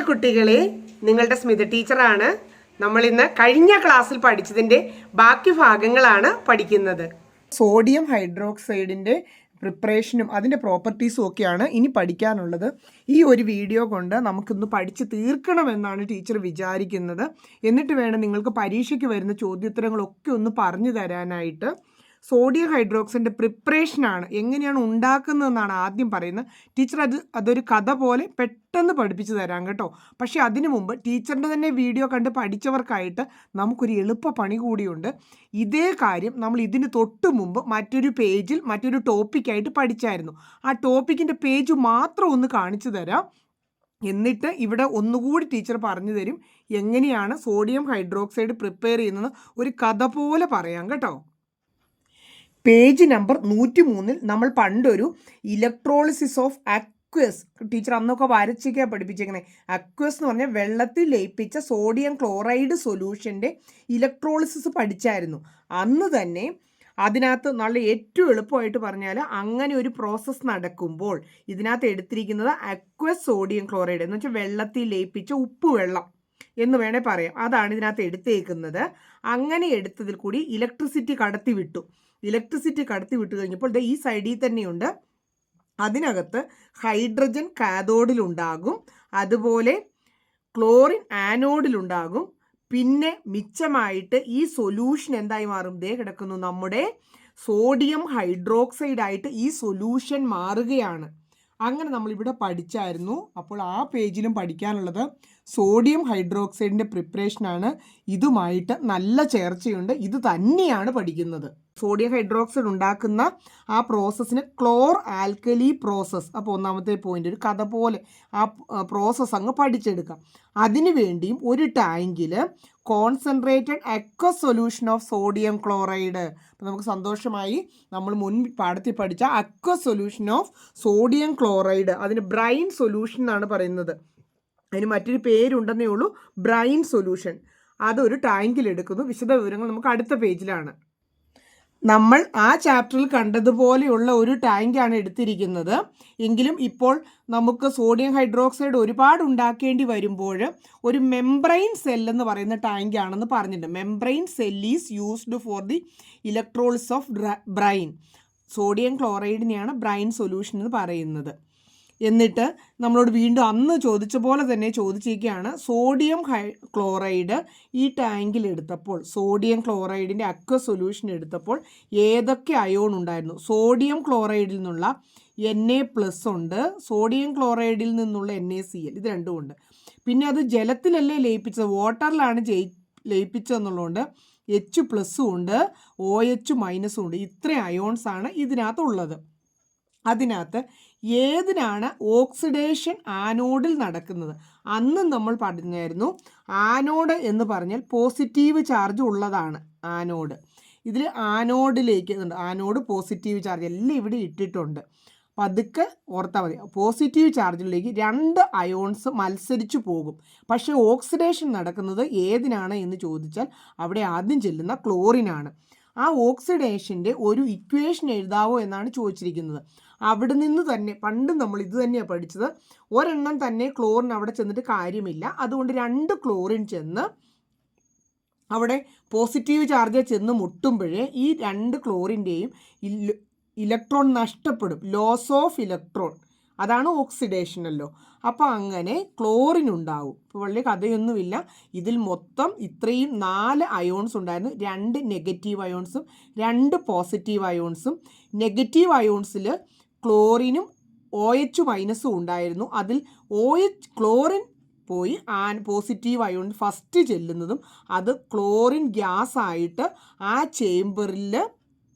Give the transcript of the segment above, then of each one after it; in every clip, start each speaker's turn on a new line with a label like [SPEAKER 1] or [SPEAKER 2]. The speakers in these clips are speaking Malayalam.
[SPEAKER 1] കുട്ടികളെ, നിങ്ങളുടെ സ്മിത ടീച്ചറാണ്. നമ്മൾ ഇന്ന് കഴിഞ്ഞ ക്ലാസ്സിൽ പഠിച്ചതിൻ്റെ ബാക്കി ഭാഗങ്ങളാണ് പഠിക്കുന്നത്. സോഡിയം ഹൈഡ്രോക്സൈഡിൻ്റെ പ്രിപ്പറേഷനും അതിൻ്റെ പ്രോപ്പർട്ടീസും ഒക്കെയാണ് ഇനി പഠിക്കാനുള്ളത്. ഈ ഒരു വീഡിയോ കൊണ്ട് നമുക്കിന്ന് പഠിച്ച് തീർക്കണമെന്നാണ് ടീച്ചർ വിചാരിക്കുന്നത്. എന്നിട്ട് വേണം നിങ്ങൾക്ക് പരീക്ഷയ്ക്ക് വരുന്ന ചോദ്യോത്തരങ്ങളൊക്കെ ഒന്ന് പറഞ്ഞു തരാനായിട്ട്. സോഡിയം ഹൈഡ്രോക്സൈഡിൻ്റെ പ്രിപ്പറേഷനാണ്, എങ്ങനെയാണ് ഉണ്ടാക്കുന്നതെന്നാണ് ആദ്യം പറയുന്നത്. ടീച്ചർ അതൊരു കഥ പോലെ പെട്ടെന്ന് പഠിപ്പിച്ചു തരാം കേട്ടോ. പക്ഷേ അതിനു മുമ്പ് ടീച്ചറിൻ്റെ തന്നെ വീഡിയോ കണ്ട് പഠിച്ചവർക്കായിട്ട് നമുക്കൊരു എളുപ്പ പണി കൂടിയുണ്ട്. ഇതേ കാര്യം നമ്മൾ ഇതിന് തൊട്ട് മുമ്പ് മറ്റൊരു പേജിൽ മറ്റൊരു ടോപ്പിക്കായിട്ട് പഠിച്ചായിരുന്നു. ആ ടോപ്പിക്കിൻ്റെ പേജ് മാത്രം ഒന്ന് കാണിച്ചു തരാം. എന്നിട്ട് ഇവിടെ ഒന്നുകൂടി ടീച്ചർ പറഞ്ഞു തരും എങ്ങനെയാണ് സോഡിയം ഹൈഡ്രോക്സൈഡ് പ്രിപ്പയർ ചെയ്യുന്നത്. ഒരു കഥ പോലെ പറയാം കേട്ടോ. പേജ് നമ്പർ 103 നമ്മൾ പണ്ടൊരു ഇലക്ട്രോളിസിസ് ഓഫ് അക്വസ്, ടീച്ചർ അന്നൊക്കെ വരച്ചൊക്കെയാണ് പഠിപ്പിച്ചേക്കുന്നത്. അക്വസ് എന്ന് പറഞ്ഞാൽ വെള്ളത്തിൽ ലയിപ്പിച്ച സോഡിയം ക്ലോറൈഡ് സൊല്യൂഷൻ്റെ ഇലക്ട്രോളിസിസ് പഠിച്ചായിരുന്നു. അന്ന് തന്നെ അതിനകത്ത് നല്ല ഏറ്റവും എളുപ്പമായിട്ട് പറഞ്ഞാൽ അങ്ങനെ ഒരു പ്രോസസ്സ് നടക്കുമ്പോൾ ഇതിനകത്ത് എടുത്തിരിക്കുന്നത് അക്വസ് സോഡിയം ക്ലോറൈഡ് എന്ന് വെച്ചാൽ വെള്ളത്തിൽ ലയിപ്പിച്ച ഉപ്പ് വെള്ളം എന്ന് വേണേൽ പറയാം. അതാണ് ഇതിനകത്ത് എടുത്തേക്കുന്നത്. അങ്ങനെ എടുത്തതിൽ കൂടി ഇലക്ട്രിസിറ്റി കടത്തി വിട്ടു കഴിഞ്ഞപ്പോൾ ഈ സൈഡിൽ തന്നെയുണ്ട്. അതിനകത്ത് ഹൈഡ്രജൻ കാഥോഡിലുണ്ടാകും, അതുപോലെ ക്ലോറിൻ ആനോഡിലുണ്ടാകും. പിന്നെ മിച്ചമായിട്ട് ഈ സൊല്യൂഷൻ എന്തായി മാറും? ദേ കിടക്കുന്നു, നമ്മുടെ സോഡിയം ഹൈഡ്രോക്സൈഡായിട്ട് ഈ സൊല്യൂഷൻ മാറുകയാണ്. അങ്ങനെ നമ്മളിവിടെ പഠിച്ചായിരുന്നു. അപ്പോൾ ആ പേജിലും പഠിക്കാനുള്ളത് സോഡിയം ഹൈഡ്രോക്സൈഡിൻ്റെ പ്രിപ്പറേഷനാണ്. ഇതുമായിട്ട് നല്ല ചേർച്ചയുണ്ട്. ഇത് തന്നെയാണ് പഠിക്കുന്നത്. സോഡിയം ഹൈഡ്രോക്സൈഡ് ഉണ്ടാക്കുന്ന ആ പ്രോസസ്സിന് ക്ലോർ ആൽക്കലി പ്രോസസ്സ്. അപ്പോൾ ഒന്നാമത്തെ പോയിന്റ് ഒരു കഥ പോലെ ആ പ്രോസസ്സ് അങ്ങ് പഠിച്ചെടുക്കാം. അതിനു വേണ്ടിയും ഒരു ടാങ്കിൽ concentrated aqueous solution of sodium chloride. അപ്പോൾ നമുക്ക് സന്തോഷമായി നമ്മൾ മുൻ പാഠത്തിൽ പഠിച്ച aqueous solution of sodium chloride, അതിന് ബ്രൈൻ സൊല്യൂഷൻ എന്നാണ് പറയുന്നത്. അതിന് മറ്റൊരു പേരുണ്ടെന്നേ ഉള്ളൂ, ബ്രൈൻ സൊല്യൂഷൻ. അതൊരു ടാങ്കിൽ എടുക്കുന്നു. വിശദ വിവരങ്ങൾ നമുക്ക് അടുത്ത പേജിലാണ്. നമ്മൾ ആ ചാപ്റ്ററിൽ കണ്ടതുപോലെയുള്ള ഒരു ടാങ്കാണ് എടുത്തിരിക്കുന്നത്. എങ്കിലും ഇപ്പോൾ നമുക്ക് സോഡിയം ഹൈഡ്രോക്സൈഡ് ഒരുപാട് ഉണ്ടാക്കേണ്ടി വരുമ്പോൾ ഒരു മെംബ്രെയിൻ സെൽ എന്ന് പറയുന്ന ടാങ്കാണെന്ന് പറഞ്ഞിട്ടുണ്ട്. Membrane cell is used for the electrolysis of brine. Sodium ക്ലോറൈഡിനെയാണ് ബ്രൈൻ സൊല്യൂഷൻ എന്ന് പറയുന്നത്. എന്നിട്ട് നമ്മളോട് വീണ്ടും അന്ന് ചോദിച്ച പോലെ തന്നെ ചോദിച്ചിരിക്കുകയാണ്, സോഡിയം ക്ലോറൈഡ് ഈ ടാങ്കിൽ എടുത്തപ്പോൾ, സോഡിയം ക്ലോറൈഡിൻ്റെ അക്വസ് സൊല്യൂഷൻ എടുത്തപ്പോൾ ഏതൊക്കെ അയോൺ ഉണ്ടായിരുന്നു? സോഡിയം ക്ലോറൈഡിൽ നിന്നുള്ള Na+ ഉണ്ട്, സോഡിയം ക്ലോറൈഡിൽ നിന്നുള്ള NaCl, ഇത് രണ്ടും ഉണ്ട്. പിന്നെ അത് ജലത്തിലല്ലേ ലയിപ്പിച്ചത്, വാട്ടറിലാണ് ലയിപ്പിച്ചതെന്നുള്ളതുകൊണ്ട് H+ ഉണ്ട്, OH- ഉണ്ട്. ഇത്രയും അയോൺസാണ് ഇതിനകത്തുള്ളത്. അതിനകത്ത് ഏതിനാണ് ഓക്സിഡേഷൻ ആനോഡിൽ നടക്കുന്നത്? അന്ന് നമ്മൾ പറഞ്ഞായിരുന്നു ആനോഡ് എന്ന് പറഞ്ഞാൽ പോസിറ്റീവ് ചാർജ് ഉള്ളതാണ് ആനോഡ്. ഇതിൽ ആനോഡിലേക്ക് ആനോഡ് പോസിറ്റീവ് ചാർജ് എല്ലാം ഇവിടെ ഇട്ടിട്ടുണ്ട്. പതുക്കെ ഓർത്താൽ മതി. പോസിറ്റീവ് ചാർജിലേക്ക് 2 അയോൺസ് മത്സരിച്ചു പോകും. പക്ഷേ ഓക്സിഡേഷൻ നടക്കുന്നത് ഏതിനാണ് എന്ന് ചോദിച്ചാൽ അവിടെ ആദ്യം ചെല്ലുന്ന ക്ലോറിനാണ്. ആ ഓക്സിഡേഷൻ്റെ ഒരു ഇക്വേഷൻ എഴുതാവോ എന്നാണ് ചോദിച്ചിരിക്കുന്നത്. അവിടെ നിന്ന് തന്നെ പണ്ട് നമ്മൾ ഇത് തന്നെയാണ് പഠിച്ചത്. ഒരെണ്ണം തന്നെ ക്ലോറിൻ അവിടെ ചെന്നിട്ട് കാര്യമില്ല. അതുകൊണ്ട് 2 ക്ലോറിൻ ചെന്ന് അവിടെ പോസിറ്റീവ് ചാർജ് ചെന്ന് മുട്ടുമ്പോഴേ ഈ 2 ക്ലോറിൻ്റെയും ഇലക്ട്രോൺ നഷ്ടപ്പെടും. ലോസ് ഓഫ് ഇലക്ട്രോൺ, അതാണ് ഓക്സിഡേഷനല്ലോ. അപ്പോൾ അങ്ങനെ ക്ലോറിൻ ഉണ്ടാവും. ഇപ്പോൾ വലിയ കഥയൊന്നുമില്ല. ഇതിൽ മൊത്തം ഇത്രയും 4 അയോൺസ് ഉണ്ടായിരുന്നു. 2 നെഗറ്റീവ് അയോൺസും 2 പോസിറ്റീവ് അയോൺസും. നെഗറ്റീവ് അയോൺസിൽ ക്ലോറിനും OH- ഉണ്ടായിരുന്നു. അതിൽ ക്ലോറിൻ പോയി പോസിറ്റീവ് അയോൺ ഫസ്റ്റ് ചെല്ലുന്നതും അത് ക്ലോറിൻ ഗ്യാസ് ആയിട്ട് ആ ചേംബറിൽ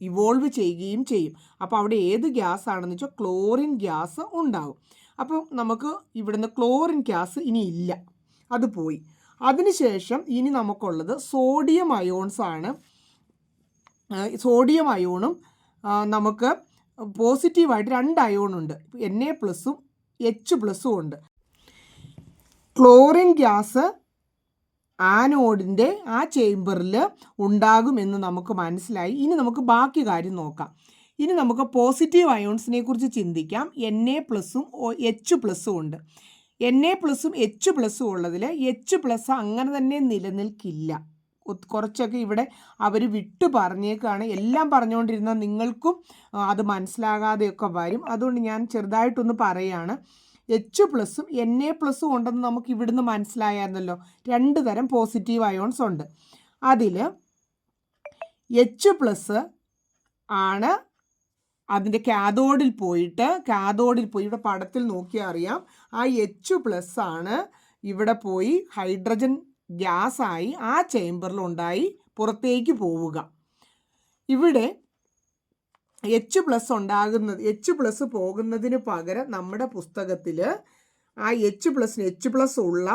[SPEAKER 1] ഇവോൾവ് ചെയ്യുകയും ചെയ്യും. അപ്പോൾ അവിടെ ഏത് ഗ്യാസ് ആണെന്ന് വെച്ചാൽ ക്ലോറിൻ ഗ്യാസ് ഉണ്ടാകും. അപ്പം നമുക്ക് ഇവിടുന്ന് ക്ലോറിൻ ഗ്യാസ് ഇനി ഇല്ല, അത് പോയി. അതിനുശേഷം ഇനി നമുക്കുള്ളത് സോഡിയം അയോൺസ് ആണ്. സോഡിയം അയോണും നമുക്ക് പോസിറ്റീവായിട്ട് 2 അയോണുണ്ട്, Na+ഉം H+ഉം ഉണ്ട്. ക്ലോറിൻ ഗ്യാസ് ആനോഡിൻ്റെ ആ ചേംബറിൽ ഉണ്ടാകുമെന്ന് നമുക്ക് മനസ്സിലായി. ഇനി നമുക്ക് ബാക്കി കാര്യം നോക്കാം. ഇനി നമുക്ക് പോസിറ്റീവ് അയോൺസിനെ കുറിച്ച് ചിന്തിക്കാം. Na+ഉം H+ഉം ഉണ്ട്. Na+ഉം H+ഉം ഉള്ളതിൽ H+ അങ്ങനെ തന്നെ നിലനിൽക്കില്ല. കുറച്ചൊക്കെ ഇവിടെ അവർ വിട്ടു പറഞ്ഞേക്കാണ്. എല്ലാം പറഞ്ഞുകൊണ്ടിരുന്നാൽ നിങ്ങൾക്കും അത് മനസ്സിലാകാതെയൊക്കെ വരും. അതുകൊണ്ട് ഞാൻ ചെറുതായിട്ടൊന്ന് പറയുകയാണ്. H+ഉം Na+ഉം ഉണ്ടെന്ന് നമുക്ക് ഇവിടുന്ന് മനസ്സിലായായിരുന്നല്ലോ. 2 തരം പോസിറ്റീവ് അയോൺസ് ഉണ്ട്. അതിൽ H+ ആണ് അതിൻ്റെ കാഥോഡിൽ പോയി ഇവിടെ പടത്തിൽ നോക്കിയാൽ അറിയാം. ആ H+ ആണ് ഇവിടെ പോയി ഹൈഡ്രജൻ ഗ്യാസായി ആ ചേംബറിൽ ഉണ്ടായി പുറത്തേക്ക് പോവുക. ഇവിടെ H+ പോകുന്നതിന് പകരം നമ്മുടെ പുസ്തകത്തിൽ ആ H+ ഉള്ള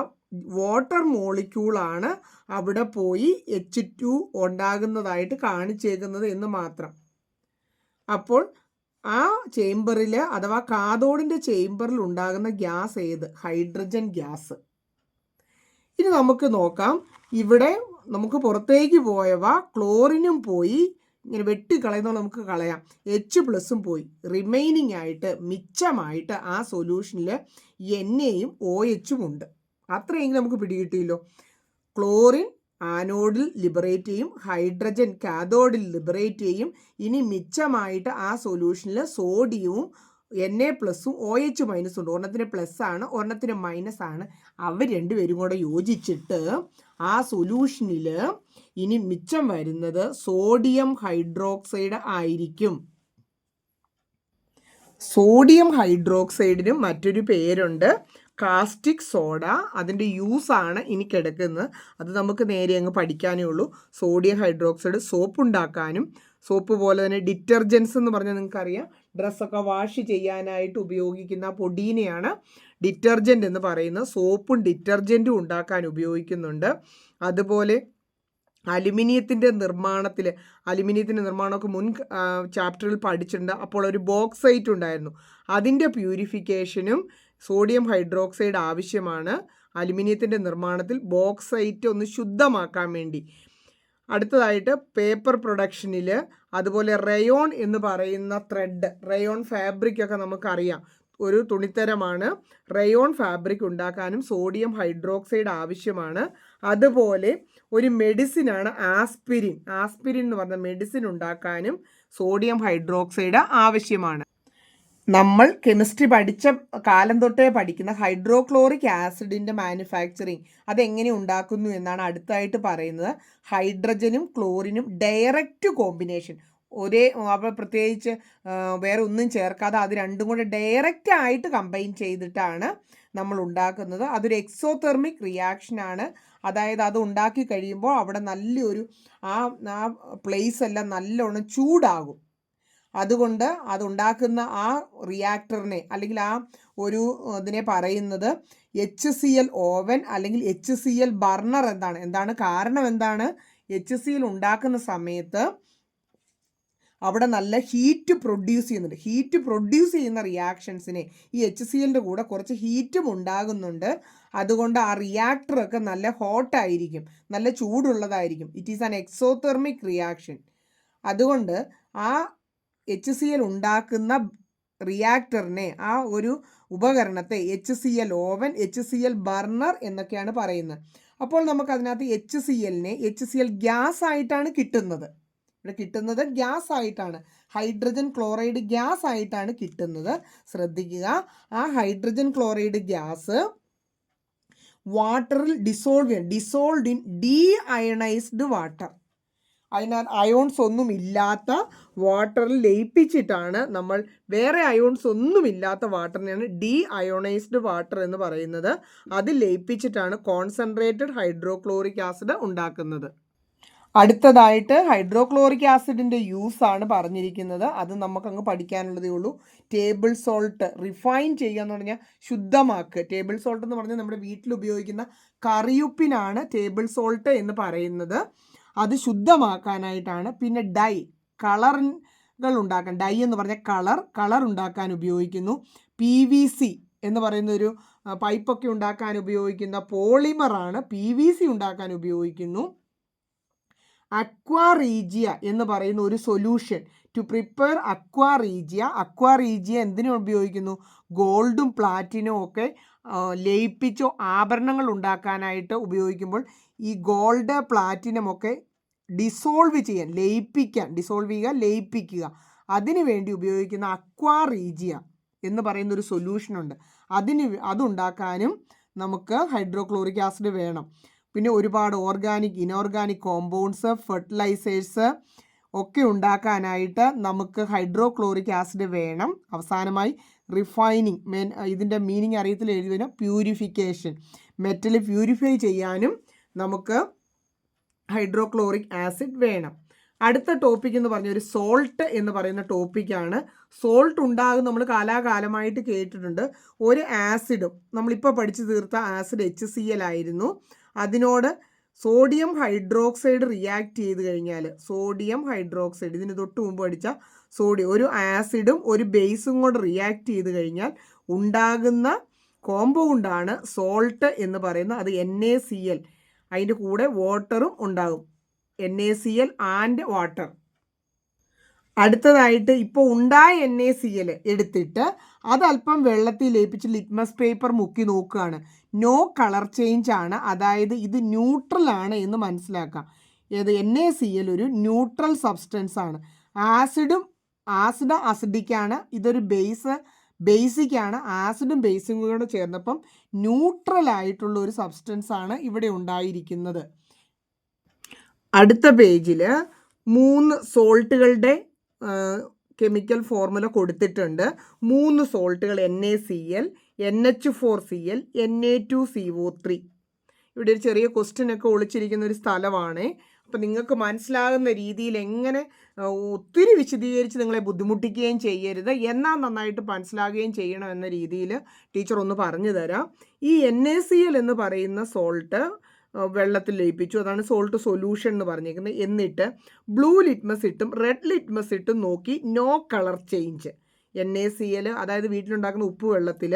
[SPEAKER 1] വാട്ടർ മോളിക്യൂളാണ് അവിടെ പോയി H2 ഉണ്ടാകുന്നതായിട്ട് കാണിച്ചേക്കുന്നത് എന്ന് മാത്രം. അപ്പോൾ ആ ചേംബറിൽ അഥവാ കാഥോഡിൻ്റെ ചേംബറിൽ ഉണ്ടാകുന്ന ഗ്യാസ് ഏത്? Hydrogen gas. ഇനി നമുക്ക് നോക്കാം. ഇവിടെ നമുക്ക് പുറത്തേക്ക് പോയവ ക്ലോറിനും പോയി, ഇങ്ങനെ വെട്ടിക്കളയുന്നത് നമുക്ക് കളയാം. H+ഉം പോയി. റിമൈനിങ് ആയിട്ട് മിച്ചമായിട്ട് ആ സൊല്യൂഷനിൽ NAയും OHും ഉണ്ട്. അത്രയെങ്കിലും നമുക്ക് പിടികിട്ടിയല്ലോ. ക്ലോറിൻ ആനോഡിൽ ലിബറേറ്റ് ചെയ്യും, ഹൈഡ്രജൻ കാഥോഡിൽ ലിബറേറ്റ് ചെയ്യും. ഇനി മിച്ചമായിട്ട് ആ സൊല്യൂഷനിൽ സോഡിയവും Na+ഉം OH- ഉണ്ട്. ഒരെണ്ണത്തിന് പ്ലസ് ആണ്, ഒരെണ്ണത്തിന് മൈനസ് ആണ്. അവർ രണ്ടുപേരും കൂടെ യോജിച്ചിട്ട് ആ സൊല്യൂഷനിൽ ഇനി മിച്ചം വരുന്നത് സോഡിയം ഹൈഡ്രോക്സൈഡ് ആയിരിക്കും. സോഡിയം ഹൈഡ്രോക്സൈഡിനും മറ്റൊരു പേരുണ്ട്, കാസ്റ്റിക് സോഡ. അതിൻ്റെ യൂസാണ് ഇനി കിടക്കുന്നത്. അത് നമുക്ക് നേരെ അങ്ങ് പഠിക്കാനേ ഉള്ളൂ. സോഡിയം ഹൈഡ്രോക്സൈഡ് സോപ്പ് ഉണ്ടാക്കാനും, സോപ്പ് പോലെ തന്നെ ഡിറ്റർജൻസ് എന്ന് പറഞ്ഞാൽ നിങ്ങൾക്കറിയാം, ഡ്രസ്സൊക്കെ വാഷ് ചെയ്യാനായിട്ട് ഉപയോഗിക്കുന്ന പൊടീനെയാണ് ഡിറ്റർജൻറ്റ് എന്ന് പറയുന്നത്. സോപ്പും ഡിറ്റർജൻറ്റും ഉണ്ടാക്കാൻ ഉപയോഗിക്കുന്നുണ്ട്. അതുപോലെ അലുമിനിയത്തിൻ്റെ നിർമ്മാണമൊക്കെ മുൻ ചാപ്റ്ററിൽ പഠിച്ചിട്ടുണ്ട്. അപ്പോൾ ഒരു ബോക്സൈറ്റ് ഉണ്ടായിരുന്നു. അതിൻ്റെ പ്യൂരിഫിക്കേഷനും സോഡിയം ഹൈഡ്രോക്സൈഡ് ആവശ്യമാണ്. അലുമിനിയത്തിൻ്റെ നിർമ്മാണത്തിൽ ബോക്സൈറ്റ് ഒന്ന് ശുദ്ധമാക്കാൻ വേണ്ടി. അടുത്തതായിട്ട് പേപ്പർ പ്രൊഡക്ഷനിൽ, അതുപോലെ റയോൺ എന്ന് പറയുന്ന ത്രെഡ്, റയോൺ ഫാബ്രിക്കൊക്കെ നമുക്കറിയാം, ഒരു തുണിത്തരമാണ്. റയോൺ ഫാബ്രിക് ഉണ്ടാക്കാനും സോഡിയം ഹൈഡ്രോക്സൈഡ് ആവശ്യമാണ്. അതുപോലെ ഒരു മെഡിസിനാണ് ആസ്പിരിൻ. ആസ്പിരിൻ എന്ന് പറഞ്ഞ മെഡിസിൻ ഉണ്ടാക്കാനും സോഡിയം ഹൈഡ്രോക്സൈഡ് ആവശ്യമാണ്. നമ്മൾ കെമിസ്ട്രി പഠിച്ച കാലം തൊട്ടേ പഠിക്കുന്ന ഹൈഡ്രോക്ലോറിക് ആസിഡിൻ്റെ മാനുഫാക്ചറിങ് അതെങ്ങനെ ഉണ്ടാക്കുന്നു എന്നാണ് അടുത്തായിട്ട് പറയുന്നത്. ഹൈഡ്രജനും ക്ലോറിനും ഡയറക്റ്റ് കോമ്പിനേഷൻ, പ്രത്യേകിച്ച് വേറെ ഒന്നും ചേർക്കാതെ അത് രണ്ടും കൂടെ ഡയറക്റ്റ് ആയിട്ട് കമ്പൈൻ ചെയ്തിട്ടാണ് നമ്മൾ ഉണ്ടാക്കുന്നത്. അതൊരു എക്സോതെർമിക് റിയാക്ഷനാണ്. അതായത് അത് ഉണ്ടാക്കി കഴിയുമ്പോൾ അവിടെ നല്ലൊരു ആ പ്ലേസ് എല്ലാം നല്ലോണം ചൂടാകും. അതുകൊണ്ട് അതുണ്ടാക്കുന്ന ആ റിയാക്ടറിനെ അല്ലെങ്കിൽ ആ ഒരു ഇതിനെ പറയുന്നത് HCl ഓവൻ അല്ലെങ്കിൽ HCl ബർണർ എന്താണ് കാരണം എന്താണ്? HCl ഉണ്ടാക്കുന്ന സമയത്ത് അവിടെ നല്ല ഹീറ്റ് പ്രൊഡ്യൂസ് ചെയ്യുന്നുണ്ട്. ഹീറ്റ് പ്രൊഡ്യൂസ് ചെയ്യുന്ന റിയാക്ഷൻസിനെ ഈ HClൻ്റെ കൂടെ കുറച്ച് ഹീറ്റും ഉണ്ടാകുന്നുണ്ട്. അതുകൊണ്ട് ആ റിയാക്ടറൊക്കെ നല്ല ഹോട്ടായിരിക്കും, നല്ല ചൂടുള്ളതായിരിക്കും. It is an exothermic reaction. അതുകൊണ്ട് ആ HCl ഉണ്ടാക്കുന്ന റിയാക്ടറിനെ, ആ ഒരു ഉപകരണത്തെ HCl ഓവൻ, HCl ബർണർ എന്നൊക്കെയാണ് പറയുന്നത്. അപ്പോൾ നമുക്കതിനകത്ത് HCl ഗ്യാസ് ആയിട്ടാണ് കിട്ടുന്നത്. ഇവിടെ കിട്ടുന്നത് ഗ്യാസ് ആയിട്ടാണ്, ഹൈഡ്രജൻ ക്ലോറൈഡ് ഗ്യാസ് ആയിട്ടാണ് കിട്ടുന്നത്. ശ്രദ്ധിക്കുക, ആ ഹൈഡ്രജൻ ക്ലോറൈഡ് ഗ്യാസ് വാട്ടറിൽ ഡിസോൾവ്ഡ് ഇൻ ഡീഅയണൈസ്ഡ് വാട്ടർ. അതിനാൽ അയോൺസ് ഒന്നും ഇല്ലാത്ത വാട്ടറിൽ ലയിപ്പിച്ചിട്ടാണ് നമ്മൾ, വേറെ അയോൺസ് ഒന്നുമില്ലാത്ത വാട്ടറിനെയാണ് ഡീഅയോണൈസ്ഡ് വാട്ടർ എന്ന് പറയുന്നത്. അതിൽ ലയിപ്പിച്ചിട്ടാണ് കോൺസെൻട്രേറ്റഡ് ഹൈഡ്രോക്ലോറിക് ആസിഡ് ഉണ്ടാക്കുന്നത്. അടുത്തതായിട്ട് ഹൈഡ്രോക്ലോറിക് ആസിഡിൻ്റെ യൂസാണ് പറഞ്ഞിരിക്കുന്നത്. അത് നമുക്കങ്ങ് പഠിക്കാനുള്ളതേ ഉള്ളൂ. ടേബിൾ സോൾട്ട് റിഫൈൻ ചെയ്യുക എന്ന് പറഞ്ഞാൽ ശുദ്ധമാക്കുക. ടേബിൾ സോൾട്ട് എന്ന് പറഞ്ഞാൽ നമ്മുടെ വീട്ടിൽ ഉപയോഗിക്കുന്ന കറിയുപ്പിനാണ് ടേബിൾ സോൾട്ട് എന്ന് പറയുന്നത്. അത് ശുദ്ധമാക്കാനായിട്ടാണ്. പിന്നെ കളറുകൾ ഉണ്ടാക്കാൻ, ഡൈ എന്ന് പറഞ്ഞാൽ കളർ ഉണ്ടാക്കാൻ ഉപയോഗിക്കുന്നു. PVC എന്ന് പറയുന്ന ഒരു പൈപ്പൊക്കെ ഉണ്ടാക്കാൻ ഉപയോഗിക്കുന്ന പോളിമറാണ് PVC ഉണ്ടാക്കാൻ ഉപയോഗിക്കുന്നു. അക്വാറീജിയ എന്ന് പറയുന്ന ഒരു സൊല്യൂഷൻ ടു പ്രിപ്പയർ അക്വാറീജിയ എന്തിനു ഉപയോഗിക്കുന്നു? ഗോൾഡും പ്ലാറ്റിനും ഒക്കെ ലയിപ്പിച്ചോ ആഭരണങ്ങൾ ഉണ്ടാക്കാനായിട്ട് ഉപയോഗിക്കുമ്പോൾ ഈ ഗോൾഡ് പ്ലാറ്റിനം ഒക്കെ ഡിസോൾവ് ചെയ്യാൻ, ലയിപ്പിക്കുക അതിനു വേണ്ടി ഉപയോഗിക്കുന്ന അക്വാ റീജിയ എന്ന് പറയുന്ന ഒരു സൊല്യൂഷനുണ്ട്. അതുണ്ടാക്കാനും നമുക്ക് ഹൈഡ്രോക്ലോറിക് ആസിഡ് വേണം. പിന്നെ ഒരുപാട് ഓർഗാനിക്, ഇനോർഗാനിക് കോമ്പൗണ്ട്സ്, ഫെർട്ടിലൈസേഴ്സ് ഒക്കെ ഉണ്ടാക്കാനായിട്ട് നമുക്ക് ഹൈഡ്രോക്ലോറിക് ആസിഡ് വേണം. അവസാനമായി റിഫൈനിങ്, ഇതിൻ്റെ മീനിങ് അറിയത്തിൽ എഴുതുന്ന പ്യൂരിഫിക്കേഷൻ, മെറ്റൽ പ്യൂരിഫൈ ചെയ്യാനും നമുക്ക് ഹൈഡ്രോക്ലോറിക് ആസിഡ് വേണം. അടുത്ത ടോപ്പിക് എന്ന് പറഞ്ഞ ഒരു സോൾട്ട് എന്ന് പറയുന്ന ടോപ്പിക്കാണ്. സോൾട്ട് ഉണ്ടാകും നമ്മൾ കാലാകാലമായിട്ട് കേട്ടിട്ടുണ്ട്. ഒരു ആസിഡും നമ്മളിപ്പോൾ പഠിച്ചു തീർത്ത ആസിഡ് HCl ആയിരുന്നു. അതിനോട് സോഡിയം ഹൈഡ്രോക്സൈഡ് റിയാക്ട് ചെയ്ത് കഴിഞ്ഞാൽ, സോഡിയം ഹൈഡ്രോക്സൈഡ് ഇതിന് തൊട്ട് മുമ്പ് പഠിച്ച ഒരു ആസിഡും ഒരു ബേസും കൂടെ റിയാക്ട് ചെയ്ത് കഴിഞ്ഞാൽ ഉണ്ടാകുന്ന കോമ്പൗണ്ടാണ് സോൾട്ട് എന്ന് പറയുന്നത്. അത് NaCl, അതിൻ്റെ കൂടെ വാട്ടറും ഉണ്ടാകും, NaCl ആൻഡ് വാട്ടർ. അടുത്തതായിട്ട് ഇപ്പോൾ ഉണ്ടായ NaCl എടുത്തിട്ട് അതല്പം വെള്ളത്തിൽ ലയിപ്പിച്ച് ലിറ്റ്മസ് പേപ്പർ മുക്കി നോക്കുകയാണ്. നോ കളർ ചേഞ്ച് ആണ്, അതായത് ഇത് ന്യൂട്രൽ ആണ് എന്ന് മനസ്സിലാക്കാം. NaCl ഒരു ന്യൂട്രൽ സബ്സ്റ്റൻസ് ആണ്. ആസിഡ് അസിഡിക്കാണ്, ഇതൊരു ബേസിക്കാണ്. ആസിഡും ബേസും കൂടെ ചേർന്നപ്പം ന്യൂട്രൽ ആയിട്ടുള്ള ഒരു സബ്സ്റ്റൻസ് ആണ് ഇവിടെ ഉണ്ടായിരിക്കുന്നത്. അടുത്ത പേജിൽ 3 സോൾട്ടുകളുടെ കെമിക്കൽ ഫോർമുല കൊടുത്തിട്ടുണ്ട്. 3 സോൾട്ടുകൾ NaCl, NH4Cl, Na2CO3. ഇവിടെ ഒരു ചെറിയ ക്വസ്റ്റ്യനൊക്കെ ഒളിച്ചിരിക്കുന്ന ഒരു സ്ഥലമാണ്. അപ്പം നിങ്ങൾക്ക് മനസ്സിലാകുന്ന രീതിയിൽ എങ്ങനെ ഒത്തിരി വിശദീകരിച്ച് നിങ്ങളെ ബുദ്ധിമുട്ടിക്കുകയും ചെയ്യരുത്, എന്നാൽ നന്നായിട്ട് മനസ്സിലാകുകയും ചെയ്യണം എന്ന രീതിയിൽ ടീച്ചർ ഒന്ന് പറഞ്ഞു തരാം. ഈ NaCl എന്ന് പറയുന്ന സോൾട്ട് വെള്ളത്തിൽ ലയിപ്പിച്ചു, അതാണ് സോൾട്ട് സൊല്യൂഷൻ എന്ന് പറഞ്ഞിരിക്കുന്നത്. എന്നിട്ട് ബ്ലൂ ലിറ്റ്മസ് ഇട്ടും റെഡ് ലിറ്റ്മസ് ഇട്ടും നോക്കി, നോ കളർ ചേഞ്ച്. NaCl അതായത് വീട്ടിലുണ്ടാക്കുന്ന ഉപ്പ് വെള്ളത്തിൽ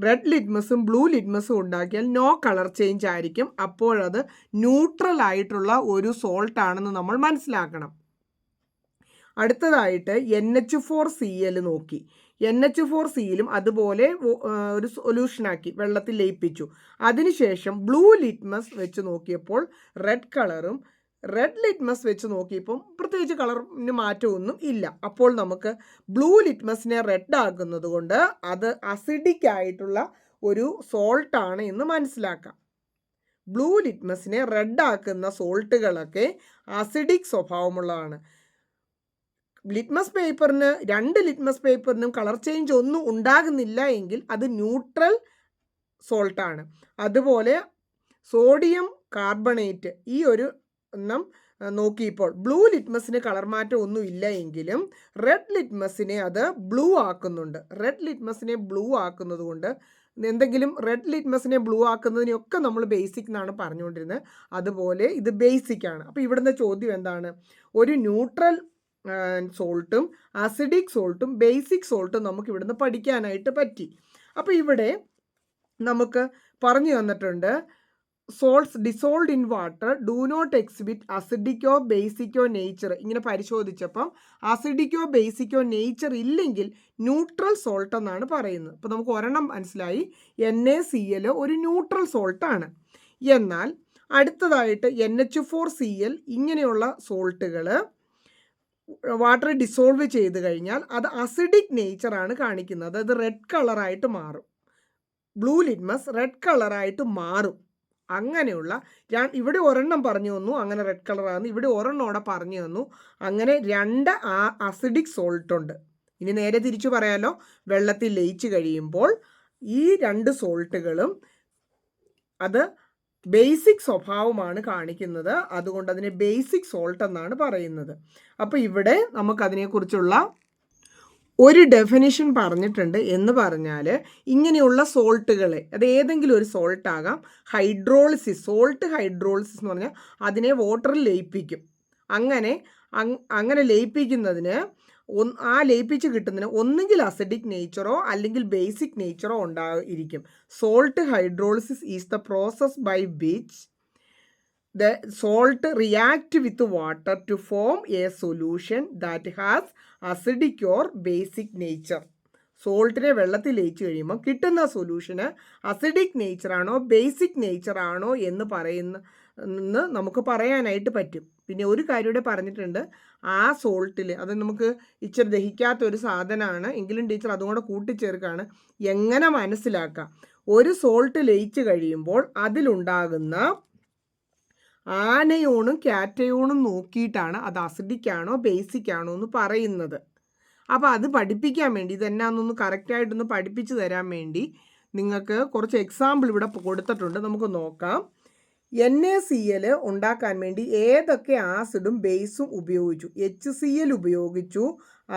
[SPEAKER 1] റെഡ് ലിറ്റ്മസും ബ്ലൂ ലിറ്റ്മസും ഉണ്ടാക്കിയാൽ നോ കളർ ചേഞ്ച് ആയിരിക്കും. അപ്പോഴത് ന്യൂട്രൽ ആയിട്ടുള്ള ഒരു സോൾട്ടാണെന്ന് നമ്മൾ മനസ്സിലാക്കണം. അടുത്തതായിട്ട് NH4Cl നോക്കി. NH4Cലും അതുപോലെ ഒരു സൊല്യൂഷനാക്കി വെള്ളത്തിൽ ലയിപ്പിച്ചു. അതിനുശേഷം ബ്ലൂ ലിറ്റ്മസ് വെച്ച് നോക്കിയപ്പോൾ റെഡ് കളറും, റെഡ് ലിറ്റ്മസ് വെച്ച് നോക്കിയപ്പം പ്രത്യേകിച്ച് കളറിന് മാറ്റമൊന്നും ഇല്ല. അപ്പോൾ നമുക്ക് ബ്ലൂ ലിറ്റ്മസിനെ റെഡ് ആക്കുന്നത് കൊണ്ട് അത് അസിഡിക് ആയിട്ടുള്ള ഒരു സോൾട്ടാണ് എന്ന് മനസ്സിലാക്കാം. ബ്ലൂ ലിറ്റ്മസിനെ റെഡ് ആക്കുന്ന സോൾട്ടുകളൊക്കെ അസിഡിക് സ്വഭാവമുള്ളതാണ്. ലിറ്റ്മസ് പേപ്പറിന്, 2 ലിറ്റ്മസ് പേപ്പറിനും കളർ ചേഞ്ച് ഒന്നും ഉണ്ടാകുന്നില്ല എങ്കിൽ അത് ന്യൂട്രൽ സോൾട്ടാണ്. അതുപോലെ സോഡിയം കാർബണേറ്റ് ഈ ഒരു എണ്ണം നോക്കിയപ്പോൾ ബ്ലൂ ലിറ്റ്മസിന് കളർ മാറ്റം ഒന്നും ഇല്ല എങ്കിലും റെഡ് ലിറ്റ്മസിനെ അത് ബ്ലൂ ആക്കുന്നുണ്ട്. റെഡ് ലിറ്റ്മസിനെ ബ്ലൂ ആക്കുന്നത് കൊണ്ട് എന്തെങ്കിലും റെഡ് ലിറ്റ്മസിനെ ബ്ലൂ ആക്കുന്നതിനെയൊക്കെ നമ്മൾ ബേസിക് എന്നാണ് പറഞ്ഞുകൊണ്ടിരുന്നത്. അതുപോലെ ഇത് ബേസിക് ആണ്. അപ്പോൾ ഇവിടുത്തെ ചോദ്യം എന്താണ്? ഒരു ന്യൂട്രൽ സോൾട്ടും അസിഡിക് സോൾട്ടും ബേസിക് സോൾട്ടും നമുക്ക് ഇവിടുന്ന് പഠിക്കാനായിട്ട് പറ്റി. അപ്പോൾ ഇവിടെ നമുക്ക് പറഞ്ഞു തന്നിട്ടുണ്ട്, salts dissolved in water do not exhibit അസിഡിക്കോ ബേസിക്കോ നേച്ചർ. ഇങ്ങനെ പരിശോധിച്ചപ്പം അസിഡിക്കോ ബേസിക്കോ നേച്ചർ ഇല്ലെങ്കിൽ ന്യൂട്രൽ സോൾട്ട് എന്നാണ് പറയുന്നത്. അപ്പോൾ നമുക്ക് ഒരെണ്ണം മനസ്സിലായി, NaCl ഒരു ന്യൂട്രൽ സോൾട്ടാണ്. എന്നാൽ അടുത്തതായിട്ട് NH4Cl ഇങ്ങനെയുള്ള സോൾട്ടുകൾ വാട്ടർ ഡിസോൾവ് ചെയ്ത് കഴിഞ്ഞാൽ അത് അസിഡിക് നേച്ചറാണ് കാണിക്കുന്നത്. അത് റെഡ് കളറായിട്ട് മാറും. ബ്ലൂ ലിറ്റ്മസ് റെഡ് കളറായിട്ട് മാറും. അങ്ങനെയുള്ള ഇവിടെ ഒരെണ്ണം പറഞ്ഞു തന്നു, അങ്ങനെ റെഡ് കളറാണ്. ഇവിടെ ഒരെണ്ണം അവിടെ പറഞ്ഞു തന്നു, അങ്ങനെ 2 അസിഡിക് സോൾട്ടുണ്ട്. ഇനി നേരെ തിരിച്ചു പറയാലോ, വെള്ളത്തിൽ ലയിച്ച് കഴിയുമ്പോൾ ഈ 2 സോൾട്ടുകളും അത് ബേസിക് സ്വഭാവമാണ് കാണിക്കുന്നത്. അതുകൊണ്ട് അതിനെ ബേസിക് സോൾട്ട് എന്നാണ് പറയുന്നത്. അപ്പോൾ ഇവിടെ നമുക്കതിനെക്കുറിച്ചുള്ള ഒരു ഡെഫിനിഷൻ പറഞ്ഞിട്ടുണ്ട്. എന്ന് പറഞ്ഞാൽ ഇങ്ങനെയുള്ള സോൾട്ടുകളെ, അത് ഏതെങ്കിലും ഒരു സോൾട്ടാകാം, ഹൈഡ്രോളിസിസ്, സോൾട്ട് ഹൈഡ്രോളിസിസ് എന്ന് പറഞ്ഞാൽ അതിനെ വാട്ടറിൽ ലയിപ്പിക്കും. അങ്ങനെ ലയിപ്പിക്കുന്നതിന് ആ ലയിപ്പിച്ച് കിട്ടുന്നതിന് ഒന്നുകിൽ അസിഡിക് നേച്ചറോ അല്ലെങ്കിൽ ബേസിക് നേച്ചറോ ഉണ്ടായിരിക്കും. Salt hydrolysis is the process by which the salt react with water to form a solution that has acidic or basic nature. സോൾട്ടിനെ വെള്ളത്തിൽ ലയിച്ച് കഴിയുമ്പോൾ കിട്ടുന്ന സൊല്യൂഷന് അസിഡിക് നേച്ചറാണോ ബേസിക് നേച്ചറാണോ എന്ന് നമുക്ക് പറയാനായിട്ട് പറ്റും. പിന്നെ ഒരു കാര്യം കൂടെ പറഞ്ഞിട്ടുണ്ട്, ആ സോൾട്ടിൽ അത് നമുക്ക് ഇച്ചിരി ദഹിക്കാത്ത ഒരു സാധനമാണ് എങ്കിലും ടീച്ചർ അതുകൂടെ കൂട്ടിച്ചേർക്കാണ്. എങ്ങനെ മനസ്സിലാക്കാം? ഒരു സോൾട്ട് ലയിച്ച് കഴിയുമ്പോൾ അതിലുണ്ടാകുന്ന ആനയോണും കാറ്റയോണും നോക്കിയിട്ടാണ് അത് അസിഡിക് ആണോ ബേസിക് ആണോ എന്ന് പറയുന്നത്. അപ്പോൾ അത് പഠിപ്പിക്കാൻ വേണ്ടി ഇതെന്നാന്നൊന്ന് കറക്റ്റായിട്ടൊന്ന് പഠിപ്പിച്ച് തരാൻ വേണ്ടി നിങ്ങൾക്ക് കുറച്ച് എക്സാമ്പിൾ ഇവിടെ കൊടുത്തിട്ടുണ്ട്, നമുക്ക് നോക്കാം. NaCl ഉണ്ടാക്കാൻ വേണ്ടി ഏതൊക്കെ ആസിഡും ബേസും ഉപയോഗിച്ചു? HCl ഉപയോഗിച്ചു,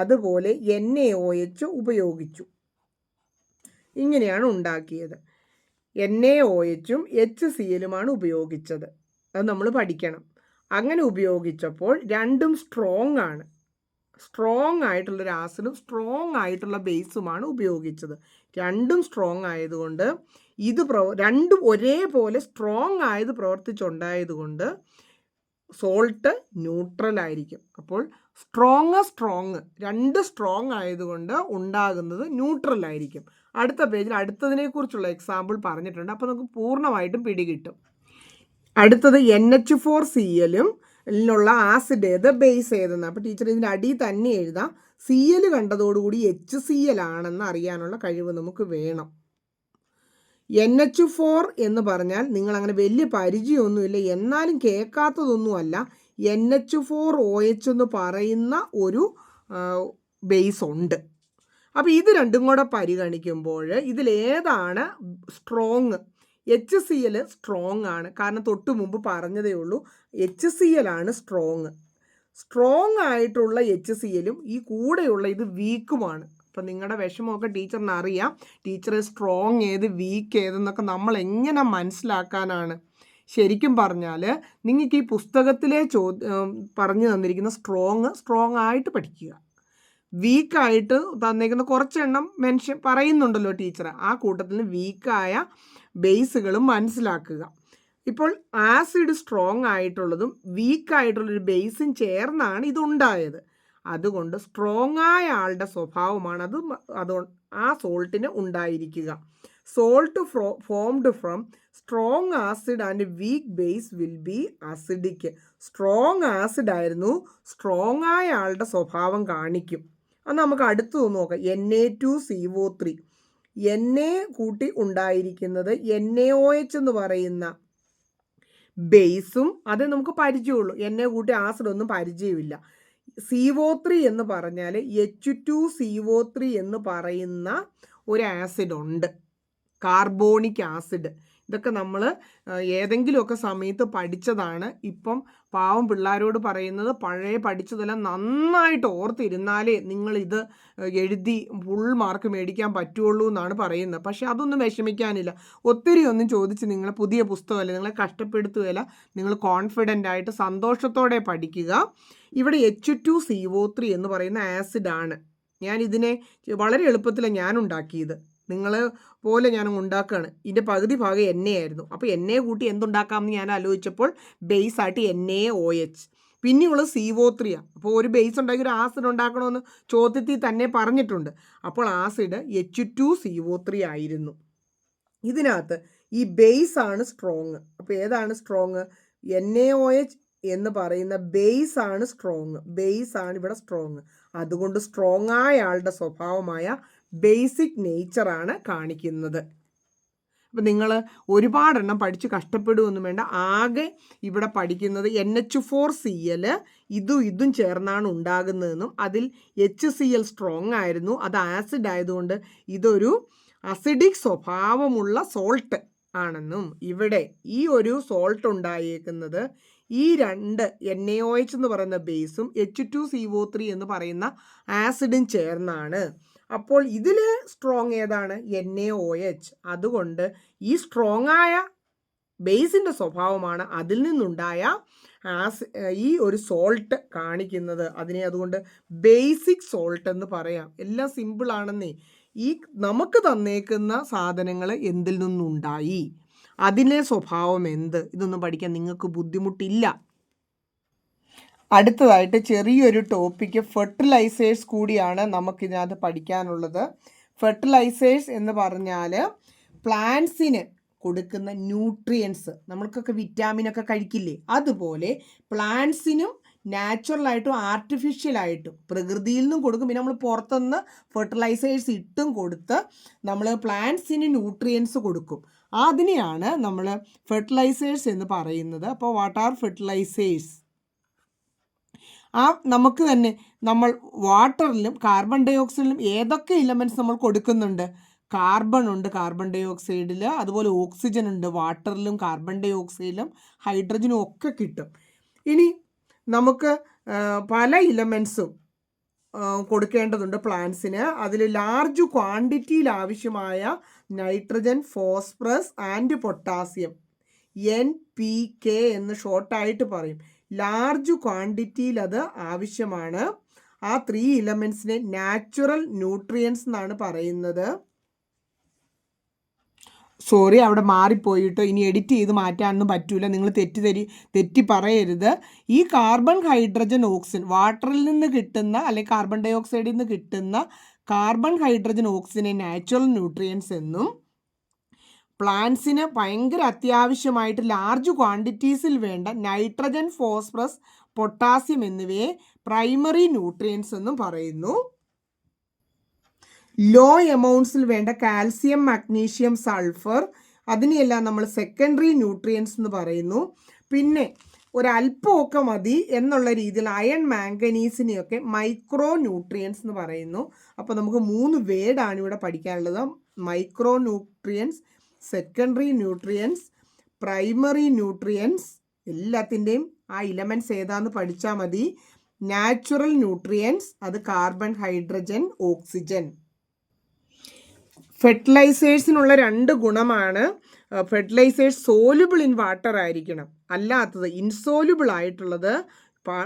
[SPEAKER 1] അതുപോലെ NaOH ഉപയോഗിച്ചു. ഇങ്ങനെയാണ് ഉണ്ടാക്കിയത്. NaOHും HClലുമാണ് ഉപയോഗിച്ചത്. അത് നമ്മൾ പഠിക്കണം. അങ്ങനെ ഉപയോഗിച്ചപ്പോൾ രണ്ടും സ്ട്രോങ് ആണ്. സ്ട്രോങ് ആയിട്ടുള്ളൊരു ആസിഡും സ്ട്രോങ് ആയിട്ടുള്ള ബേസുമാണ് ഉപയോഗിച്ചത്. രണ്ടും സ്ട്രോങ് ആയതുകൊണ്ട് ഇത് രണ്ടും ഒരേപോലെ സ്ട്രോങ് ആയത് പ്രവർത്തിച്ചുണ്ടായതുകൊണ്ട് സോൾട്ട് ന്യൂട്രൽ ആയിരിക്കും. അപ്പോൾ സ്ട്രോങ് രണ്ട് സ്ട്രോങ് ആയതുകൊണ്ട് ഉണ്ടാകുന്നത് ന്യൂട്രൽ ആയിരിക്കും. അടുത്ത പേജിൽ അടുത്തതിനെക്കുറിച്ചുള്ള എക്സാമ്പിൾ പറഞ്ഞിട്ടുണ്ട്. അപ്പോൾ നമുക്ക് പൂർണ്ണമായിട്ടും പിടികിട്ടും. അടുത്തത് NH4Clലും ുള്ള ആസിഡ് ഏത് ബേസ് ഏതെന്ന്. അപ്പോൾ ടീച്ചർ ഇതിൻ്റെ അടിയിൽ തന്നെ എഴുതാം. Cl കണ്ടതോടുകൂടി HCl ആണെന്ന് അറിയാനുള്ള കഴിവ് നമുക്ക് വേണം. NH4 എന്ന് പറഞ്ഞാൽ നിങ്ങൾ അങ്ങനെ വലിയ പരിചയമൊന്നുമില്ല, എന്നാലും കേൾക്കാത്തതൊന്നുമല്ല. NH4OH എന്ന് പറയുന്ന ഒരു ബേസ് ഉണ്ട്. അപ്പോൾ ഇത് രണ്ടും കൂടെ പരിഗണിക്കുമ്പോൾ ഇതിലേതാണ് സ്ട്രോങ്? HCl സ്ട്രോങ് ആണ്. കാരണം തൊട്ട് മുമ്പ് പറഞ്ഞതേ ഉള്ളൂ, HCl ആണ് സ്ട്രോങ്. സ്ട്രോങ് ആയിട്ടുള്ള HClലും ഈ കൂടെയുള്ള ഇത് വീക്കുമാണ്. അപ്പം നിങ്ങളുടെ വിഷമമൊക്കെ ടീച്ചറിന് അറിയാം. ടീച്ചർ സ്ട്രോങ് ഏത് വീക്ക് ഏതെന്നൊക്കെ നമ്മൾ എങ്ങനെ മനസ്സിലാക്കാനാണ്? ശരിക്കും പറഞ്ഞാൽ നിങ്ങൾക്ക് ഈ പുസ്തകത്തിലെ പറഞ്ഞു തന്നിരിക്കുന്ന സ്ട്രോങ് ആയിട്ട് പഠിക്കുക. വീക്കായിട്ട് തന്നേക്കുന്ന കുറച്ചെണ്ണം പറയുന്നുണ്ടല്ലോ ടീച്ചർ, ആ കൂട്ടത്തിൽ വീക്കായ ബേസുകളും മനസ്സിലാക്കുക. ഇപ്പോൾ ആസിഡ് സ്ട്രോങ് ആയിട്ടുള്ളതും വീക്കായിട്ടുള്ളൊരു ബേസും ചേർന്നാണ് ഇതുണ്ടായത്. അതുകൊണ്ട് സ്ട്രോങ് ആയ ആളുടെ സ്വഭാവമാണ് അതുകൊണ്ട് ആ സോൾട്ടിന് ഉണ്ടായിരിക്കുക. Salt formed from strong acid and weak base will be acidic. Strong acid ആയിരുന്നു, സ്ട്രോങ് ആയ ആളുടെ സ്വഭാവം കാണിക്കും. അത് നമുക്ക് അടുത്ത് നോക്കാം. Na2CO3 Na കൂട്ടി ഉണ്ടായിരിക്കുന്നത് NaOH എന്ന് പറയുന്ന ബേസും അത് നമുക്ക് പരിചയമുള്ളൂ. Na കൂട്ടി ആസിഡ് ഒന്നും പരിചയമില്ല. CO3 എന്ന് പറഞ്ഞാൽ H2CO3 എന്ന് പറയുന്ന ഒരു ആസിഡ് ഉണ്ട്, കാർബോണിക് ആസിഡ്. ഇതൊക്കെ നമ്മൾ ഏതെങ്കിലുമൊക്കെ സമയത്ത് പഠിച്ചതാണ്. ഇപ്പം പാവം പിള്ളേരോട് പറയുന്നത് പഴയ പഠിച്ചതെല്ലാം നന്നായിട്ട് ഓർത്തിരുന്നാലേ നിങ്ങളിത് എഴുതി ഫുൾ മാർക്ക് മേടിക്കാൻ പറ്റുള്ളൂ എന്നാണ് പറയുന്നത്. പക്ഷേ അതൊന്നും വിഷമിക്കാനില്ല. ഒത്തിരി ഒന്നും ചോദിച്ച് നിങ്ങളെ പുതിയ പുസ്തകമല്ല, നിങ്ങളെ കഷ്ടപ്പെടുത്തുകയില്ല. നിങ്ങൾ കോൺഫിഡൻ്റ് ആയിട്ട് സന്തോഷത്തോടെ പഠിക്കുക. ഇവിടെ H2CO3 എന്ന് പറയുന്ന ആസിഡാണ്. ഞാനിതിനെ വളരെ എളുപ്പത്തിലാണ് ഞാൻ ഉണ്ടാക്കിയത്. നിങ്ങൾ പോലെ ഞാൻ ഉണ്ടാക്കുകയാണ്. ഇതിൻ്റെ പകുതി ഭാഗം NA ആയിരുന്നു. അപ്പോൾ NA കൂട്ടി എന്തുണ്ടാക്കാമെന്ന് ഞാൻ ആലോചിച്ചപ്പോൾ ബേസായിട്ട് NaOH, പിന്നെയുള്ളത് CO3 ആണ്. അപ്പോൾ ഒരു ബേസ് ഉണ്ടാക്കി ഒരു ആസിഡ് ഉണ്ടാക്കണമെന്ന് ചോദ്യത്തിൽ തന്നെ പറഞ്ഞിട്ടുണ്ട്. അപ്പോൾ ആസിഡ് H2CO3 ആയിരുന്നു. ഇതിനകത്ത് ഈ ബേസാണ് സ്ട്രോങ്. അപ്പോൾ ഏതാണ് സ്ട്രോങ്? NaOH എന്ന് പറയുന്ന ബേസാണ് സ്ട്രോങ്. ബേസാണ് ഇവിടെ സ്ട്രോങ്. അതുകൊണ്ട് സ്ട്രോങ് ആയ ആളുടെ സ്വഭാവമായ ബേസിക് നേച്ചറാണ് കാണിക്കുന്നത്. അപ്പം നിങ്ങൾ ഒരുപാടെണ്ണം പഠിച്ച് കഷ്ടപ്പെടുകയൊന്നും വേണ്ട. ആകെ ഇവിടെ പഠിക്കുന്നത് NH4Cl ഇതും ചേർന്നാണ് ഉണ്ടാകുന്നതെന്നും അതിൽ HCl സ്ട്രോങ് ആയിരുന്നു, അത് ആസിഡ് ആയതുകൊണ്ട് ഇതൊരു അസിഡിക് സ്വഭാവമുള്ള സോൾട്ട് ആണെന്നും ഇവിടെ ഈ ഒരു സോൾട്ട് ഉണ്ടായേക്കുന്നത് ഈ രണ്ട് NaOH എന്ന് പറയുന്ന ബേസും H2CO3 എന്ന് പറയുന്ന ആസിഡും ചേർന്നാണ്. അപ്പോൾ ഇതിൽ സ്ട്രോങ് ഏതാണ്? NaOH. അതുകൊണ്ട് ഈ സ്ട്രോങ് ആയ ബേസിൻ്റെ സ്വഭാവമാണ് അതിൽ നിന്നുണ്ടായ ഈ ഒരു സോൾട്ട് കാണിക്കുന്നത്. അതിനെ അതുകൊണ്ട് ബേസിക് സോൾട്ട് എന്ന് പറയാം. എല്ലാം സിമ്പിളാണെന്നേ. ഈ നമുക്ക് തന്നേക്കുന്ന സാധനങ്ങൾ എന്തിൽ നിന്നുണ്ടായി, അതിലെ സ്വഭാവം എന്ത്, ഇതൊന്നും പഠിക്കാൻ നിങ്ങൾക്ക് ബുദ്ധിമുട്ടില്ല. അടുത്തതായിട്ട് ചെറിയൊരു ടോപ്പിക്ക് ഫെർട്ടിലൈസേഴ്സ് കൂടിയാണ് നമുക്കിതിനകത്ത് പഠിക്കാനുള്ളത്. ഫെർട്ടിലൈസേഴ്സ് എന്ന് പറഞ്ഞാൽ പ്ലാന്റ്സിന് കൊടുക്കുന്ന ന്യൂട്രിയൻസ്, നമ്മൾക്കൊക്കെ വിറ്റാമിനൊക്കെ കഴിക്കില്ലേ, അതുപോലെ പ്ലാന്റ്സിനും നാച്ചുറലായിട്ടും ആർട്ടിഫിഷ്യലായിട്ടും പ്രകൃതിയിൽ നിന്നും കൊടുക്കും. പിന്നെ നമ്മൾ പുറത്തുനിന്ന് ഫെർട്ടിലൈസേഴ്സ് ഇട്ടും കൊടുത്ത് നമ്മൾ പ്ലാന്റ്സിന് ന്യൂട്രിയൻസ് കൊടുക്കും. അതിനെയാണ് നമ്മൾ ഫെർട്ടിലൈസേഴ്സ് എന്ന് പറയുന്നത്. അപ്പോൾ വാട്ട് ആർ ഫെർട്ടിലൈസേഴ്സ്? നമുക്ക് തന്നെ നമ്മൾ വാട്ടറിലും കാർബൺ ഡൈ ഓക്സൈഡിലും ഏതൊക്കെ എലമെൻറ്റ്സ് നമ്മൾ കൊടുക്കുന്നുണ്ട്? കാർബൺ ഉണ്ട് കാർബൺ ഡൈ ഓക്സൈഡിൽ, അതുപോലെ ഓക്സിജൻ ഉണ്ട് വാട്ടറിലും കാർബൺ ഡൈ ഓക്സൈഡിലും, ഹൈഡ്രജനും ഒക്കെ കിട്ടും. ഇനി നമുക്ക് പല ഇലമെൻസും കൊടുക്കേണ്ടതുണ്ട് പ്ലാന്റ്സിന്. അതിൽ ലാർജ് ക്വാണ്ടിറ്റിയിൽ ആവശ്യമായ nitrogen, phosphorus and potassium, NPK എന്ന് ഷോർട്ടായിട്ട് പറയും. ലാർജ് ക്വാണ്ടിറ്റിയിൽ അത് ആവശ്യമാണ്. ആ 3 ഇലമെൻസിനെ നാച്ചുറൽ ന്യൂട്രിയൻസ് എന്നാണ് പറയുന്നത്. സോറി, അവിടെ മാറിപ്പോയിട്ട് ഇനി എഡിറ്റ് ചെയ്ത് മാറ്റാനൊന്നും പറ്റൂല. നിങ്ങൾ തെറ്റി പറയരുത്. ഈ കാർബൺ, ഹൈഡ്രജൻ, ഓക്സിജൻ വാട്ടറിൽ നിന്ന് കിട്ടുന്ന അല്ലെങ്കിൽ കാർബൺ ഡൈ ഓക്സൈഡിൽ നിന്ന് കിട്ടുന്ന കാർബൺ, ഹൈഡ്രജൻ, ഓക്സിജനെ നാച്ചുറൽ ന്യൂട്രിയൻസ് എന്നും, പ്ലാന്റ്സിന് ഭയങ്കര അത്യാവശ്യമായിട്ട് ലാർജ് ക്വാണ്ടിറ്റീസിൽ വേണ്ട നൈട്രജൻ, ഫോസ്ഫറസ്, പൊട്ടാസ്യം എന്നിവയെ പ്രൈമറി ന്യൂട്രിയൻസ് എന്നും പറയുന്നു. ലോ എമൗണ്ട്സിൽ വേണ്ട കാൽസ്യം, മഗ്നീഷ്യം, സൾഫർ അതിനെയെല്ലാം നമ്മൾ സെക്കൻഡറി ന്യൂട്രിയൻസ് എന്ന് പറയുന്നു. പിന്നെ ഒരല്പമൊക്കെ മതി എന്നുള്ള രീതിയിൽ അയൺ, മാംഗനീസിനെയൊക്കെ മൈക്രോ ന്യൂട്രിയൻസ് എന്ന് പറയുന്നു. അപ്പോൾ നമുക്ക് 3 വേർഡാണ് ഇവിടെ പഠിക്കാനുള്ളത്. Micro nutrients, secondary nutrients, primary nutrients. എല്ലാത്തിൻ്റെയും ആ ഇലമെൻറ്റ്സ് ഏതാന്ന് പഠിച്ചാൽ മതി. നാച്ചുറൽ ന്യൂട്രിയൻസ് അത് കാർബൺ, ഹൈഡ്രജൻ, ഓക്സിജൻ. ഫെർട്ടിലൈസേഴ്സിനുള്ള 2 ഗുണമാണ്. ഫെർട്ടിലൈസേഴ്സ് സോലുബിൾ ഇൻ വാട്ടർ ആയിരിക്കണം, അല്ലാത്തത് ഇൻസോലുബിൾ ആയിട്ടുള്ളത്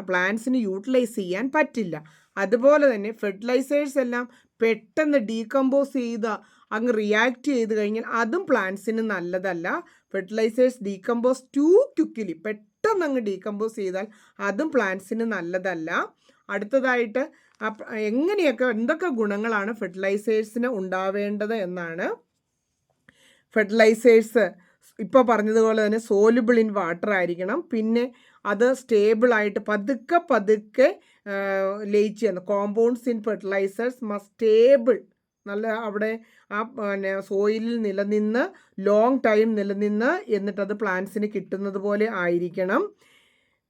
[SPEAKER 1] പ്ലാന്റ്സിന് യൂട്ടിലൈസ് ചെയ്യാൻ പറ്റില്ല. അതുപോലെ തന്നെ ഫെർട്ടിലൈസേഴ്സ് എല്ലാം പെട്ടെന്ന് ഡീകമ്പോസ് ചെയ്ത് അങ്ങ് റിയാക്ട് ചെയ്ത് കഴിഞ്ഞാൽ അതും പ്ലാന്റ്സിന് നല്ലതല്ല. ഫെർട്ടിലൈസേഴ്സ് ഡീകമ്പോസ് ടു ക്വിക്കിലി, പെട്ടെന്ന് അങ്ങ് ഡീകമ്പോസ് ചെയ്താൽ അതും പ്ലാന്റ്സിന് നല്ലതല്ല. അടുത്തതായിട്ട് എന്തൊക്കെ ഗുണങ്ങളാണ് ഫെർട്ടിലൈസേഴ്സിന് ഉണ്ടാവേണ്ടത് എന്നാണ്. ഫെർട്ടിലൈസേഴ്സ് ഇപ്പോൾ പറഞ്ഞതുപോലെ തന്നെ സോലുബിൾ ഇൻ വാട്ടർ ആയിരിക്കണം. പിന്നെ അത് സ്റ്റേബിളായിട്ട് പതുക്കെ ലയിച്ച് ചെയ്യുന്ന compounds in fertilisers must stable, നല്ല അവിടെ ആ സോയിലിൽ നിലനിന്ന് ലോങ് ടൈം നിലനിന്ന് എന്നിട്ടത് പ്ലാന്റ്സിന് കിട്ടുന്നത് പോലെ ആയിരിക്കണം.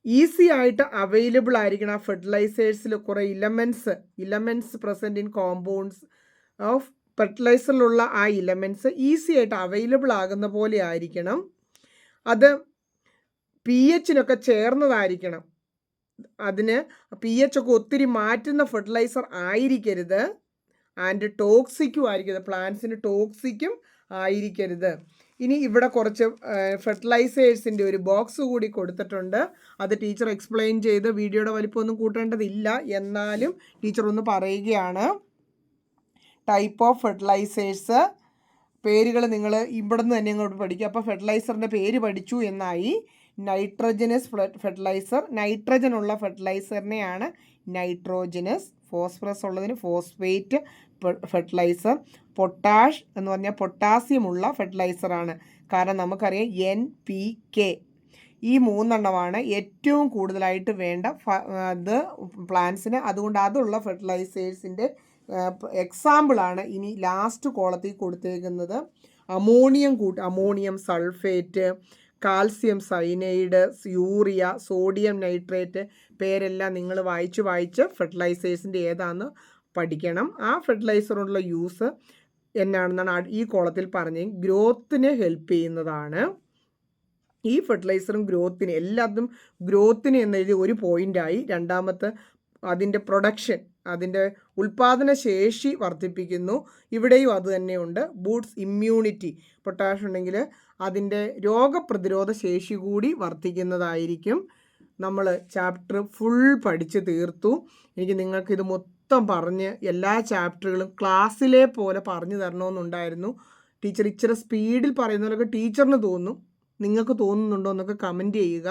[SPEAKER 1] ഈസി ആയിട്ട് അവൈലബിൾ ആയിരിക്കണം. ആ ഫെർട്ടിലൈസേഴ്സിൽ കുറേ elements present in compounds of ഫെർട്ടിലൈസറിലുള്ള ആ ഇലമെൻറ്റ്സ് ഈസി ആയിട്ട് അവൈലബിൾ ആകുന്ന പോലെ ആയിരിക്കണം. അത് pHനൊക്കെ ചേർന്നതായിരിക്കണം. അതിന് pH ഒക്കെ ഒത്തിരി മാറ്റുന്ന ഫെർട്ടിലൈസർ ആയിരിക്കരുത്. ആൻഡ് ടോക്സിക്കും ആയിരിക്കരുത്, പ്ലാന്റ്സിന് ടോക്സിക്കും ആയിരിക്കരുത്. ഇനി ഇവിടെ കുറച്ച് ഫെർട്ടിലൈസേഴ്സിൻ്റെ ഒരു ബോക്സ് കൂടി കൊടുത്തിട്ടുണ്ട്. അത് ടീച്ചർ എക്സ്പ്ലെയിൻ ചെയ്ത് വീഡിയോയുടെ വലിപ്പമൊന്നും കൂട്ടേണ്ടതില്ല, എന്നാലും ടീച്ചർ ഒന്ന് പറയുകയാണ്. ടൈപ്പ് ഓഫ് ഫെർട്ടിലൈസേഴ്സ് പേരുകൾ നിങ്ങൾ ഇവിടെ നിന്ന് തന്നെ ഇങ്ങോട്ട് പഠിക്കുക. അപ്പോൾ ഫെർട്ടിലൈസറിൻ്റെ പേര് പഠിച്ചു എന്നായി. നൈട്രജനസ് ഫെർട്ടിലൈസർ, നൈട്രജൻ ഉള്ള ഫെർട്ടിലൈസറിനെയാണ് നൈട്രോജനസ്. ഫോസ്ഫറസ് ഉള്ളതിന് ഫോസ്ഫേറ്റ് ഫെർട്ടിലൈസർ. പൊട്ടാഷ് എന്ന് പറഞ്ഞാൽ പൊട്ടാസ്യം ഉള്ള ഫെർട്ടിലൈസറാണ്. കാരണം നമുക്കറിയാം NPK. ഈ 3 എണ്ണമാണ് ഏറ്റവും കൂടുതലായിട്ട് വേണ്ട അത് പ്ലാന്റ്സിന്. അതുകൊണ്ട് അതുള്ള ഫെർട്ടിലൈസേഴ്സിൻ്റെ എക്സാമ്പിളാണ് ഇനി ലാസ്റ്റ് കോളത്തിൽ കൊടുത്തേക്കുന്നത്. Ammonium sulphate, calcium cyanide, urea, sodium nitrate, പേരെല്ലാം നിങ്ങൾ വായിച്ച് ഫെർട്ടിലൈസേഴ്സിൻ്റെ ഏതാണെന്ന് പഠിക്കണം. ആ ഫെർട്ടിലൈസറുള്ള യൂസ് എന്നാണെന്നാണ് ഈ കോളത്തിൽ പറഞ്ഞത്. ഗ്രോത്തിന് ഹെൽപ്പ് ചെയ്യുന്നതാണ് ഈ ഫെർട്ടിലൈസറും. ഗ്രോത്തിന് എല്ലാതും ഗ്രോത്തിന് എന്നെഴുതി ഒരു പോയിൻ്റായി. രണ്ടാമത്തെ അതിൻ്റെ പ്രൊഡക്ഷൻ, അതിൻ്റെ ഉൽപ്പാദന ശേഷി വർദ്ധിപ്പിക്കുന്നു. ഇവിടെയും അത് തന്നെയുണ്ട്. ബൂട്ട്സ് ഇമ്മ്യൂണിറ്റി, പൊട്ടാഷ് ഉണ്ടെങ്കിൽ അതിൻ്റെ രോഗപ്രതിരോധ ശേഷി കൂടി വർദ്ധിക്കുന്നതായിരിക്കും. നമ്മൾ ചാപ്റ്റർ ഫുൾ പഠിച്ച് തീർത്തു. എനിക്ക് നിങ്ങൾക്കിത് മൊത്തം പറഞ്ഞ് എല്ലാ ചാപ്റ്ററുകളും ക്ലാസ്സിലെ പോലെ പറഞ്ഞു തരണമെന്നുണ്ടായിരുന്നു. ടീച്ചർ ഇച്ചിരി സ്പീഡിൽ പറയുന്നതൊക്കെ ടീച്ചറിന് തോന്നും, നിങ്ങൾക്ക് തോന്നുന്നുണ്ടോ എന്നൊക്കെ കമൻറ്റ് ചെയ്യുക.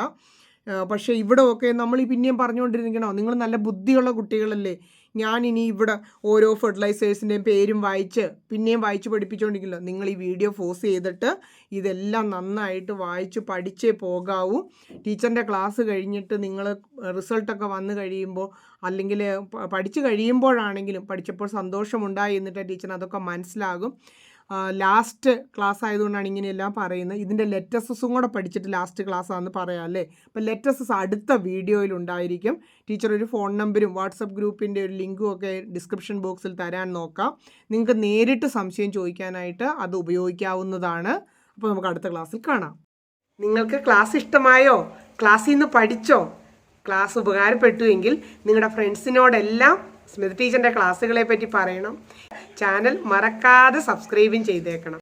[SPEAKER 1] പക്ഷേ ഇവിടെ ഒക്കെ നമ്മൾ പിന്നെയും പറഞ്ഞുകൊണ്ടിരിക്കണോ, നിങ്ങൾ നല്ല ബുദ്ധിയുള്ള കുട്ടികളല്ലേ, ഞാൻ ഇനി ഇവിടെ ഓരോ ഫെർട്ടിലൈസേഴ്സിൻ്റെയും പേരും വായിച്ച് പിന്നെയും വായിച്ച് പഠിപ്പിച്ചുകൊണ്ടിരിക്കില്ല. നിങ്ങൾ ഈ വീഡിയോ പോസ് ചെയ്തിട്ട് ഇതെല്ലാം നന്നായിട്ട് വായിച്ച് പഠിച്ചേ പോകാവൂ. ടീച്ചറിൻ്റെ ക്ലാസ് കഴിഞ്ഞിട്ട് നിങ്ങൾ റിസൾട്ടൊക്കെ വന്നു കഴിയുമ്പോൾ അല്ലെങ്കിൽ പഠിച്ചു കഴിയുമ്പോഴാണെങ്കിലും പഠിച്ചപ്പോൾ സന്തോഷമുണ്ടായി എന്നിട്ട് ടീച്ചറിന് അതൊക്കെ മനസ്സിലാകും. ലാസ്റ്റ് ക്ലാസ് ആയതുകൊണ്ടാണ് ഇങ്ങനെയെല്ലാം പറയുന്നത്. ഇതിൻ്റെ ലെറ്റസസും കൂടെ പഠിച്ചിട്ട് ലാസ്റ്റ് ക്ലാസ് ആണെന്ന് പറയാം അല്ലേ. അപ്പോൾ ലെറ്റസസ് അടുത്ത വീഡിയോയിൽ ഉണ്ടായിരിക്കും. ടീച്ചർ ഒരു ഫോൺ നമ്പരും വാട്സപ്പ് ഗ്രൂപ്പിൻ്റെ ഒരു ലിങ്കും ഒക്കെ ഡിസ്ക്രിപ്ഷൻ ബോക്സിൽ തരാൻ നോക്കാം. നിങ്ങൾക്ക് നേരിട്ട് സംശയം ചോദിക്കാനായിട്ട് അത് ഉപയോഗിക്കാവുന്നതാണ്. അപ്പോൾ നമുക്ക് അടുത്ത ക്ലാസ്സിൽ കാണാം. നിങ്ങൾക്ക് ക്ലാസ് ഇഷ്ടമായോ? ക്ലാസ്സിൽ നിന്ന് പഠിച്ചോ? ക്ലാസ് ഉപകാരപ്പെട്ടുവെങ്കിൽ നിങ്ങളുടെ ഫ്രണ്ട്സിനോടെല്ലാം സ്മിത ടീച്ചറിൻ്റെ ക്ലാസ്സുകളെ പറ്റി പറയണം. ചാനൽ മറക്കാതെ സബ്സ്ക്രൈബും ചെയ്തേക്കണം.